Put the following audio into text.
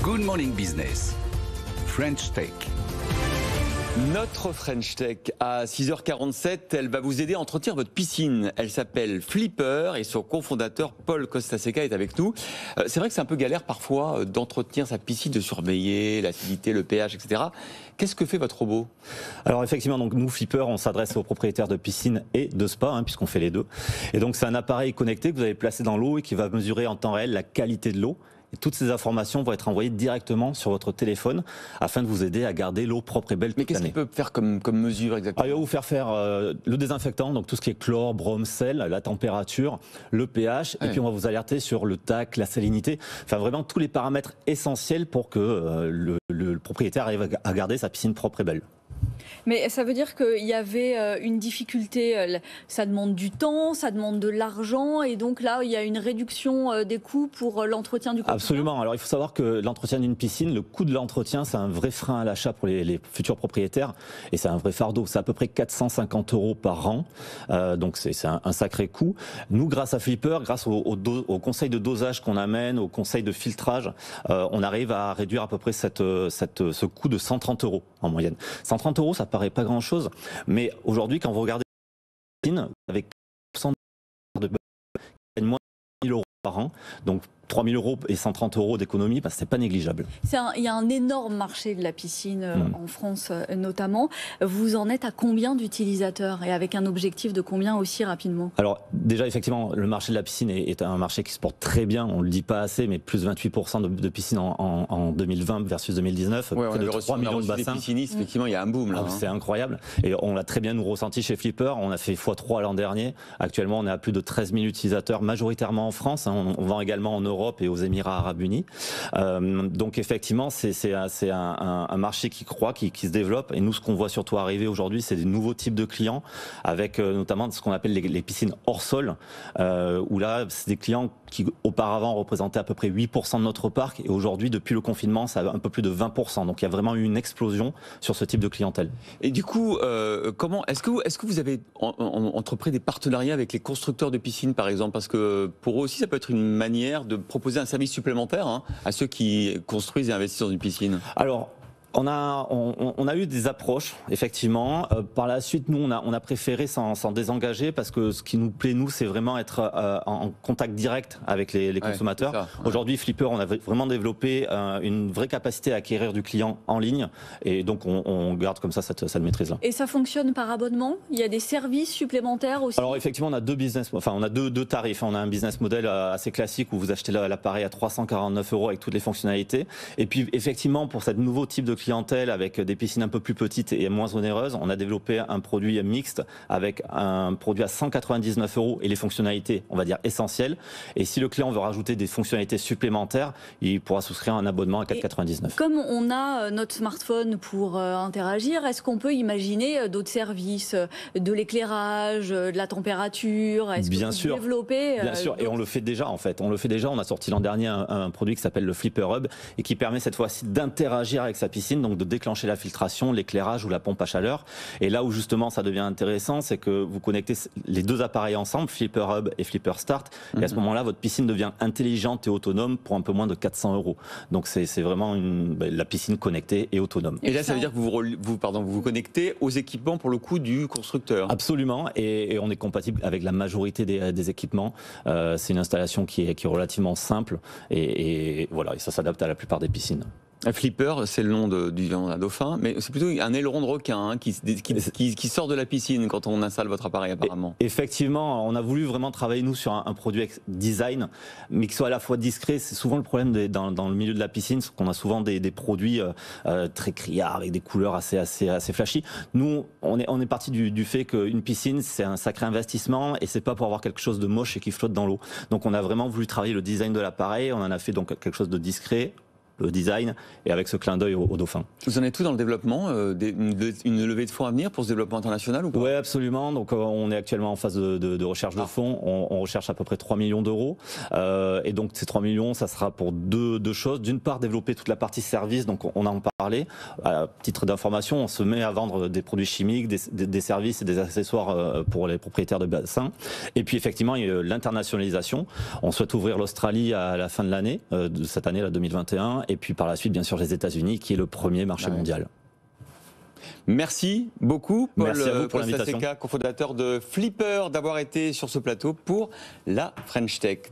Good Morning Business, French Tech. Notre French Tech à 6h47, elle va vous aider à entretenir votre piscine. Elle s'appelle Flipper et son cofondateur Paul Costaseca est avec nous. C'est vrai que c'est un peu galère parfois d'entretenir sa piscine, de surveiller l'acidité, le pH, etc. Qu'est-ce que fait votre robot? Alors effectivement, donc nous Flipper, on s'adresse aux propriétaires de piscine et de spa, puisqu'on fait les deux. Et donc c'est un appareil connecté que vous avez placé dans l'eau et qui va mesurer en temps réel la qualité de l'eau. Et toutes ces informations vont être envoyées directement sur votre téléphone afin de vous aider à garder l'eau propre et belle toute l'année. Mais qu'est-ce qu'il peut faire comme mesure exactement? Il va vous faire le désinfectant, donc tout ce qui est chlore, brome, sel, la température, le pH, et puis on va vous alerter sur le TAC, la salinité, enfin vraiment tous les paramètres essentiels pour que le propriétaire arrive à garder sa piscine propre et belle. Mais ça veut dire qu'il y avait une difficulté, ça demande du temps, ça demande de l'argent, et donc là il y a une réduction des coûts pour l'entretien du quotidien. Absolument, alors il faut savoir que l'entretien d'une piscine, le coût de l'entretien, c'est un vrai frein à l'achat pour les futurs propriétaires, et c'est un vrai fardeau, c'est à peu près 450 € par an, donc c'est un sacré coût. Nous, grâce à Flipper, grâce au conseil de dosage qu'on amène, au conseil de filtrage, on arrive à réduire à peu près ce coût de 130 € en moyenne. 130 €, ça paraît pas grand-chose, mais aujourd'hui, quand vous regardez une piscine avec 100 de gagne moins de 1 000 € par an, donc 3 000 € et 130 € d'économie, c'est pas négligeable. Il y a un énorme marché de la piscine en France notamment. Vous en êtes à combien d'utilisateurs et avec un objectif de combien aussi rapidement? Alors déjà effectivement, le marché de la piscine est un marché qui se porte très bien, on le dit pas assez, mais plus 28% de piscines en 2020 versus 2019, ouais, près de 3 millions de bassins. Piscinistes, effectivement, il y a un boom là. C'est incroyable et on l'a très bien nous ressenti chez Flipper, on a fait x3 l'an dernier. Actuellement on est à plus de 13 000 utilisateurs, majoritairement en France, on vend également en Europe et aux Émirats Arabes Unis. Donc effectivement, c'est un marché qui croît, qui se développe. Et nous, ce qu'on voit surtout arriver aujourd'hui, c'est des nouveaux types de clients, avec notamment ce qu'on appelle les piscines hors sol, où là, c'est des clients qui auparavant représentaient à peu près 8% de notre parc. Et aujourd'hui, depuis le confinement, ça a un peu plus de 20%. Donc il y a vraiment eu une explosion sur ce type de clientèle. Et du coup, est-ce que vous avez entrepris des partenariats avec les constructeurs de piscines, par exemple? Parce que pour eux aussi, ça peut être une manière de proposer un service supplémentaire à ceux qui construisent et investissent dans une piscine. Alors, on a eu des approches, effectivement. Par la suite, nous, on a préféré s'en désengager parce que ce qui nous plaît, nous, c'est vraiment être en contact direct avec les consommateurs. Ouais. Aujourd'hui, Flipper, on a vraiment développé une vraie capacité à acquérir du client en ligne. Et donc, on garde comme ça cette maîtrise-là. Et ça fonctionne par abonnement? Il y a des services supplémentaires aussi? Alors, effectivement, on a deux tarifs. On a un business model assez classique où vous achetez l'appareil à 349 € avec toutes les fonctionnalités. Et puis, effectivement, pour ce nouveau type de clientèle avec des piscines un peu plus petites et moins onéreuses, on a développé un produit mixte avec un produit à 199 € et les fonctionnalités, on va dire, essentielles. Et si le client veut rajouter des fonctionnalités supplémentaires, il pourra souscrire un abonnement à 4,99 €. Comme on a notre smartphone pour interagir, est-ce qu'on peut imaginer d'autres services, de l'éclairage, de la température? Est-ce Bien que sûr, vous développez bien sûr, et on le fait déjà en fait. On le fait déjà. On a sorti l'an dernier un produit qui s'appelle le Flipper Hub et qui permet cette fois-ci d'interagir avec sa piscine, donc de déclencher la filtration, l'éclairage ou la pompe à chaleur. Et là où justement ça devient intéressant, c'est que vous connectez les deux appareils ensemble, Flipper Hub et Flipper Start, et à ce moment-là, votre piscine devient intelligente et autonome pour un peu moins de 400 €. Donc c'est vraiment la piscine connectée et autonome. Et là, ça veut dire que vous vous connectez aux équipements pour le coup du constructeur? Absolument, et on est compatible avec la majorité des équipements. C'est une installation qui est relativement simple, et voilà, et ça s'adapte à la plupart des piscines. Flipper, c'est le nom du dauphin, mais c'est plutôt un aileron de requin qui sort de la piscine quand on installe votre appareil apparemment. Effectivement, on a voulu vraiment travailler nous sur un produit design, mais qui soit à la fois discret. C'est souvent le problème dans le milieu de la piscine, c'est qu'on a souvent des produits très criards avec des couleurs assez flashy. Nous, on est parti du fait qu'une piscine, c'est un sacré investissement et c'est pas pour avoir quelque chose de moche et qui flotte dans l'eau. Donc on a vraiment voulu travailler le design de l'appareil, on en a fait donc quelque chose de discret, le design, et avec ce clin d'œil au dauphin. Vous en êtes tout dans le développement, une levée de fonds à venir pour ce développement international ou pas? Oui, absolument. Donc on est actuellement en phase de recherche de fonds. On recherche à peu près 3 millions d'euros. Et donc ces 3 millions, ça sera pour deux choses. D'une part, développer toute la partie service. Donc on en parle parler. À titre d'information, on se met à vendre des produits chimiques, des services et des accessoires pour les propriétaires de bassins. Et puis effectivement, il y a l'internationalisation. On souhaite ouvrir l'Australie à la fin de l'année, de cette année, la 2021. Et puis par la suite, bien sûr, les États-Unis, qui est le premier marché mondial. Merci beaucoup, Paul. Merci à vous pour l'invitation. Cofondateur de Flipper, d'avoir été sur ce plateau pour la French Tech.